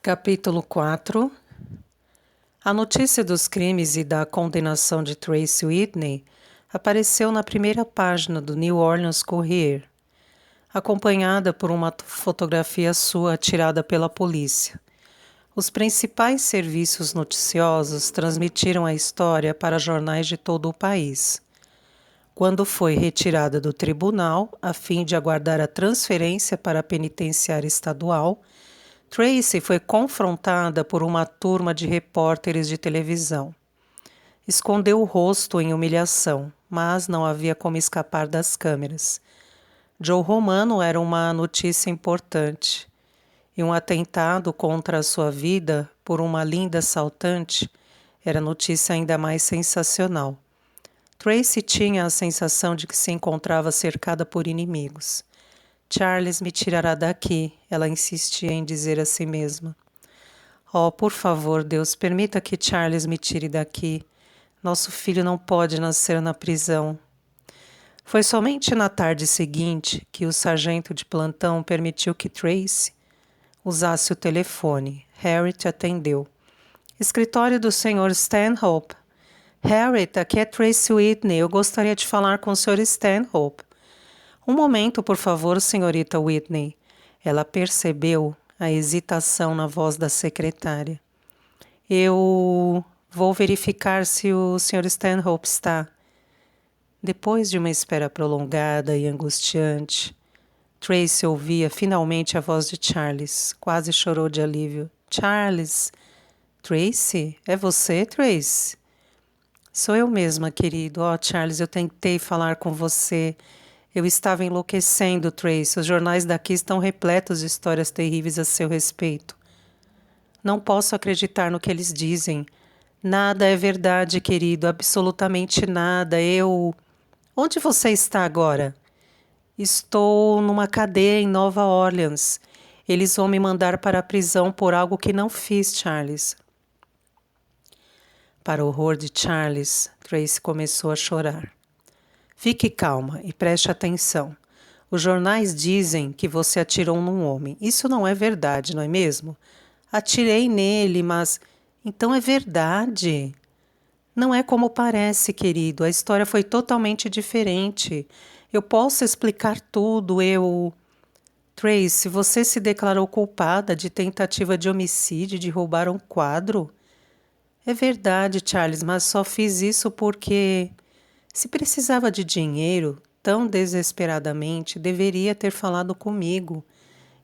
Capítulo 4. A notícia dos crimes e da condenação de Tracy Whitney apareceu na primeira página do New Orleans Courier, acompanhada por uma fotografia sua tirada pela polícia. Os principais serviços noticiosos transmitiram a história para jornais de todo o país. Quando foi retirada do tribunal, a fim de aguardar a transferência para a penitenciária estadual, Tracy foi confrontada por uma turma de repórteres de televisão. Escondeu o rosto em humilhação, mas não havia como escapar das câmeras. Joe Romano era uma notícia importante, e um atentado contra a sua vida por uma linda assaltante era notícia ainda mais sensacional. Tracy tinha a sensação de que se encontrava cercada por inimigos. Charles me tirará daqui, ela insistia em dizer a si mesma. Oh, por favor, Deus, permita que Charles me tire daqui. Nosso filho não pode nascer na prisão. Foi somente na tarde seguinte que o sargento de plantão permitiu que Tracy usasse o telefone. Harriet atendeu. Escritório do Sr. Stanhope. Harriet, aqui é Tracy Whitney. Eu gostaria de falar com o Sr. Stanhope. Um momento, por favor, senhorita Whitney. Ela percebeu a hesitação na voz da secretária. Eu vou verificar se o Sr. Stanhope está. Depois de uma espera prolongada e angustiante, Tracy ouvia finalmente a voz de Charles. Quase chorou de alívio. Charles! Tracy? É você, Tracy? Sou eu mesma, querido. Oh, Charles, eu tentei falar com você. Eu estava enlouquecendo, Tracy. Os jornais daqui estão repletos de histórias terríveis a seu respeito. Não posso acreditar no que eles dizem. Nada é verdade, querido. Absolutamente nada. Onde você está agora? Estou numa cadeia em Nova Orleans. Eles vão me mandar para a prisão por algo que não fiz, Charles. Para o horror de Charles, Tracy começou a chorar. Fique calma e preste atenção. Os jornais dizem que você atirou num homem. Isso não é verdade, não é mesmo? Atirei nele, mas... Então é verdade. Não é como parece, querido. A história foi totalmente diferente. Eu posso explicar tudo. Tracy, você se declarou culpada de tentativa de homicídio, de roubar um quadro? É verdade, Charles, mas só fiz isso porque... Se precisava de dinheiro tão desesperadamente, deveria ter falado comigo.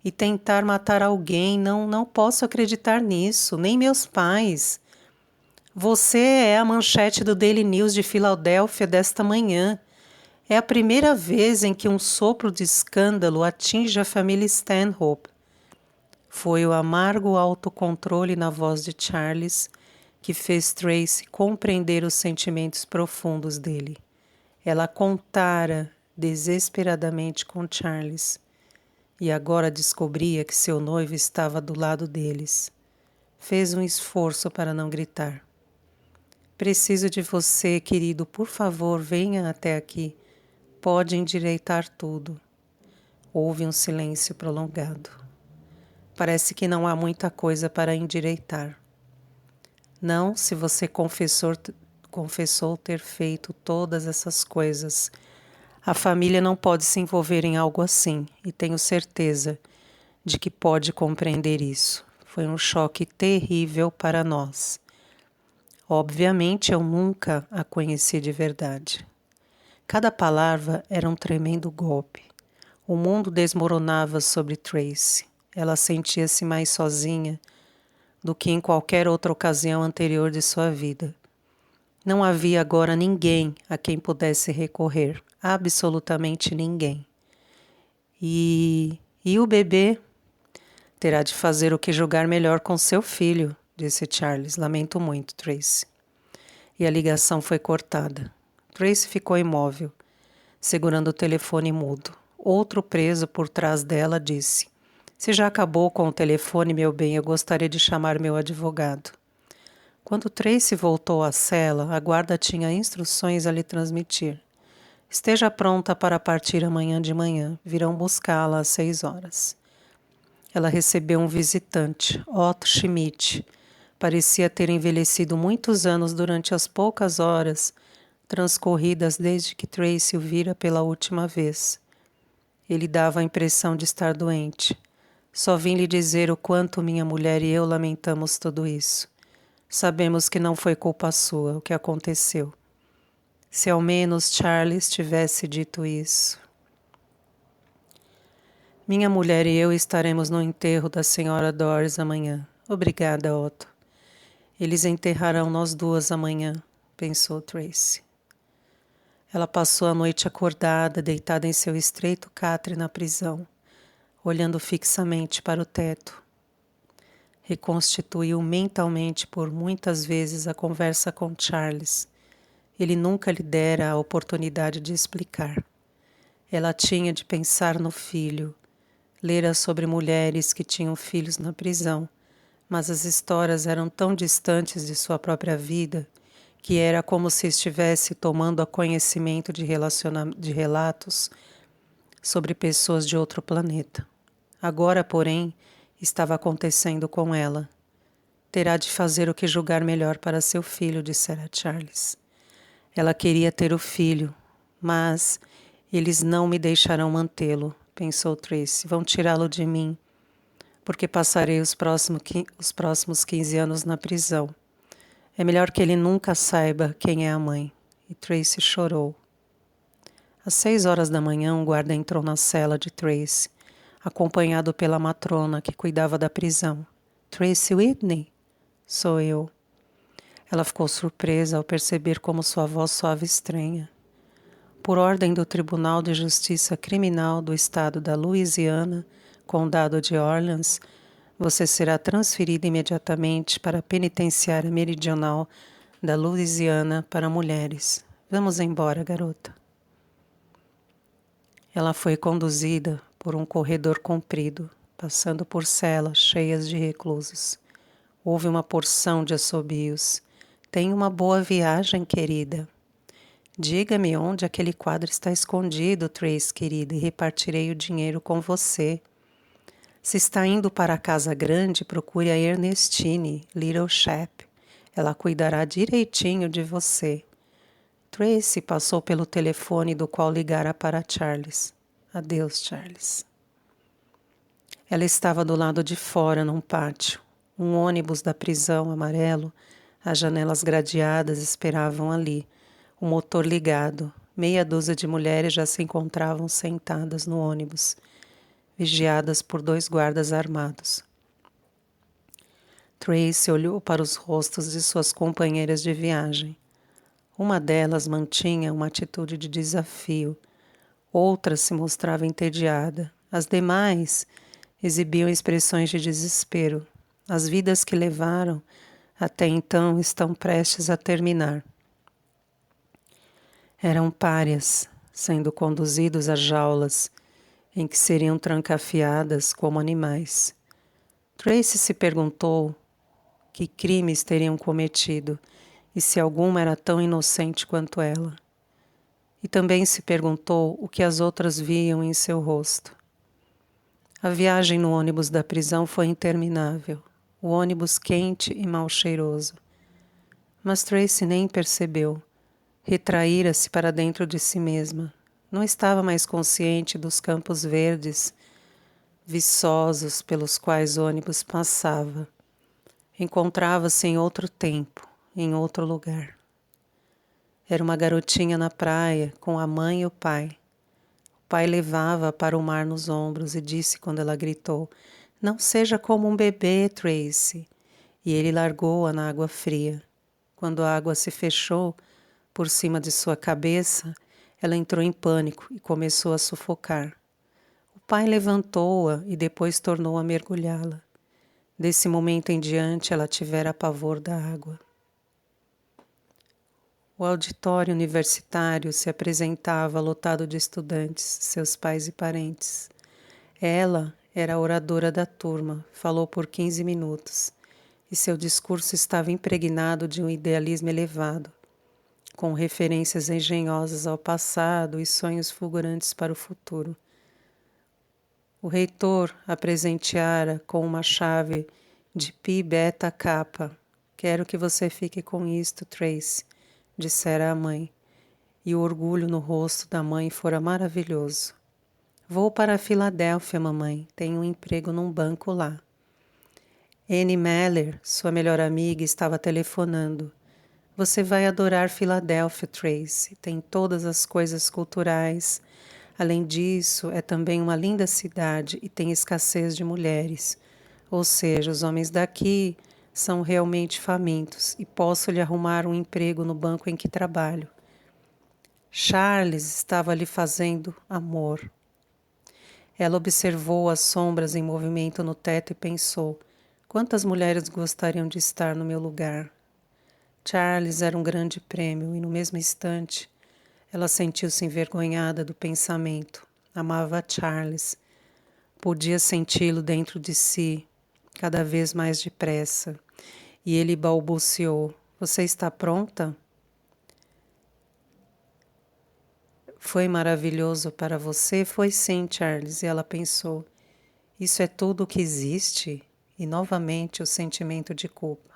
E tentar matar alguém, não posso acreditar nisso, nem meus pais. Você é a manchete do Daily News de Filadélfia desta manhã. É a primeira vez em que um sopro de escândalo atinge a família Stanhope. Foi o amargo autocontrole na voz de Charles que fez Tracy compreender os sentimentos profundos dele. Ela contara desesperadamente com Charles e agora descobria que seu noivo estava do lado deles. Fez um esforço para não gritar. Preciso de você, querido. Por favor, venha até aqui. Pode endireitar tudo. Houve um silêncio prolongado. Parece que não há muita coisa para endireitar. Não, se você confessou ter feito todas essas coisas. A família não pode se envolver em algo assim, e tenho certeza de que pode compreender isso. Foi um choque terrível para nós. Obviamente, eu nunca a conheci de verdade. Cada palavra era um tremendo golpe. O mundo desmoronava sobre Tracy. Ela sentia-se mais sozinha do que em qualquer outra ocasião anterior de sua vida. Não havia agora ninguém a quem pudesse recorrer, absolutamente ninguém. E o bebê? Terá de fazer o que julgar melhor com seu filho, disse Charles. Lamento muito, Tracy. E a ligação foi cortada. Tracy ficou imóvel, segurando o telefone mudo. Outro preso por trás dela disse: Se já acabou com o telefone, meu bem, eu gostaria de chamar meu advogado. Quando Tracy voltou à cela, a guarda tinha instruções a lhe transmitir. Esteja pronta para partir amanhã de manhã. Virão buscá-la às 6 horas. Ela recebeu um visitante, Otto Schmidt. Parecia ter envelhecido muitos anos durante as poucas horas transcorridas desde que Tracy o vira pela última vez. Ele dava a impressão de estar doente. Só vim lhe dizer o quanto minha mulher e eu lamentamos tudo isso. Sabemos que não foi culpa sua o que aconteceu. Se ao menos Charles tivesse dito isso. Minha mulher e eu estaremos no enterro da senhora Doris amanhã. Obrigada, Otto. Eles enterrarão nós duas amanhã, pensou Tracy. Ela passou a noite acordada, deitada em seu estreito catre na prisão, olhando fixamente para o teto. Reconstituiu mentalmente por muitas vezes a conversa com Charles. Ele nunca lhe dera a oportunidade de explicar. Ela tinha de pensar no filho. Lera sobre mulheres que tinham filhos na prisão, mas as histórias eram tão distantes de sua própria vida que era como se estivesse tomando a conhecimento de relatos sobre pessoas de outro planeta. Agora, porém, estava acontecendo com ela. Terá de fazer o que julgar melhor para seu filho, dissera Charles. Ela queria ter o filho, mas eles não me deixarão mantê-lo, pensou Tracy. Vão tirá-lo de mim, porque passarei os próximos 15 anos na prisão. É melhor que ele nunca saiba quem é a mãe. E Tracy chorou. Às 6 horas da manhã, um guarda entrou na cela de Tracy, acompanhado pela matrona que cuidava da prisão. Tracy Whitney? Sou eu. Ela ficou surpresa ao perceber como sua voz soava estranha. Por ordem do Tribunal de Justiça Criminal do Estado da Louisiana, Condado de Orleans, você será transferida imediatamente para a penitenciária meridional da Louisiana para mulheres. Vamos embora, garota. Ela foi conduzida por um corredor comprido, passando por celas cheias de reclusos. Houve uma porção de assobios. Tenha uma boa viagem, querida. Diga-me onde aquele quadro está escondido, Trace, querida, e repartirei o dinheiro com você. Se está indo para a casa grande, procure a Ernestine, Little Shep. Ela cuidará direitinho de você. Tracy passou pelo telefone do qual ligara para Charles. Adeus, Charles. Ela estava do lado de fora, num pátio. Um ônibus da prisão amarelo, as janelas gradeadas esperavam ali, o motor ligado. Meia dúzia de mulheres já se encontravam sentadas no ônibus, vigiadas por 2 guardas armados. Tracy olhou para os rostos de suas companheiras de viagem. Uma delas mantinha uma atitude de desafio, outra se mostrava entediada. As demais exibiam expressões de desespero. As vidas que levaram até então estão prestes a terminar. Eram párias, sendo conduzidos a jaulas em que seriam trancafiadas como animais. Tracy se perguntou que crimes teriam cometido e se alguma era tão inocente quanto ela. E também se perguntou o que as outras viam em seu rosto. A viagem no ônibus da prisão foi interminável, o ônibus quente e mal cheiroso. Mas Tracy nem percebeu. Retraíra-se para dentro de si mesma. Não estava mais consciente dos campos verdes, viçosos pelos quais o ônibus passava. Encontrava-se em outro tempo, em outro lugar. Era uma garotinha na praia, com a mãe e o pai. O pai levava-a para o mar nos ombros e disse quando ela gritou: "Não seja como um bebê, Tracy." E ele largou-a na água fria. Quando a água se fechou por cima de sua cabeça, ela entrou em pânico e começou a sufocar. O pai levantou-a e depois tornou a mergulhá-la. Desse momento em diante, ela tivera pavor da água. O auditório universitário se apresentava lotado de estudantes, seus pais e parentes. Ela era a oradora da turma, falou por 15 minutos, e seu discurso estava impregnado de um idealismo elevado, com referências engenhosas ao passado e sonhos fulgurantes para o futuro. O reitor a presenteara com uma chave de Pi Beta Kappa. Quero que você fique com isto, Tracy, dissera a mãe, e o orgulho no rosto da mãe fora maravilhoso. Vou para a Filadélfia, mamãe. Tenho um emprego num banco lá. Annie Meller, sua melhor amiga, estava telefonando. Você vai adorar Filadélfia, Tracy. Tem todas as coisas culturais. Além disso, é também uma linda cidade e tem escassez de mulheres. Ou seja, os homens daqui são realmente famintos e posso lhe arrumar um emprego no banco em que trabalho. Charles estava lhe fazendo amor. Ela observou as sombras em movimento no teto e pensou: quantas mulheres gostariam de estar no meu lugar? Charles era um grande prêmio e, no mesmo instante, ela sentiu-se envergonhada do pensamento. Amava Charles. Podia senti-lo dentro de si, cada vez mais depressa. E ele balbuciou: Você está pronta? Foi maravilhoso para você? Foi sim, Charles. E ela pensou: isso é tudo o que existe? E novamente o sentimento de culpa.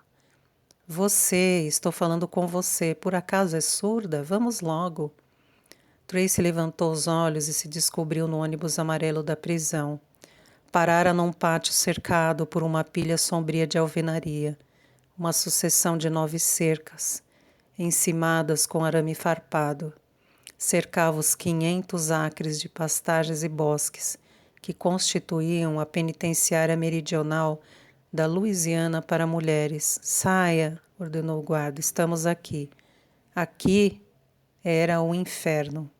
Você, estou falando com você. Por acaso é surda? Vamos logo. Tracy levantou os olhos e se descobriu no ônibus amarelo da prisão. Parara num pátio cercado por uma pilha sombria de alvenaria, uma sucessão de 9 cercas, encimadas com arame farpado. Cercava os 500 acres de pastagens e bosques que constituíam a penitenciária meridional da Louisiana para mulheres. Saia, ordenou o guarda, estamos aqui. Aqui era o inferno.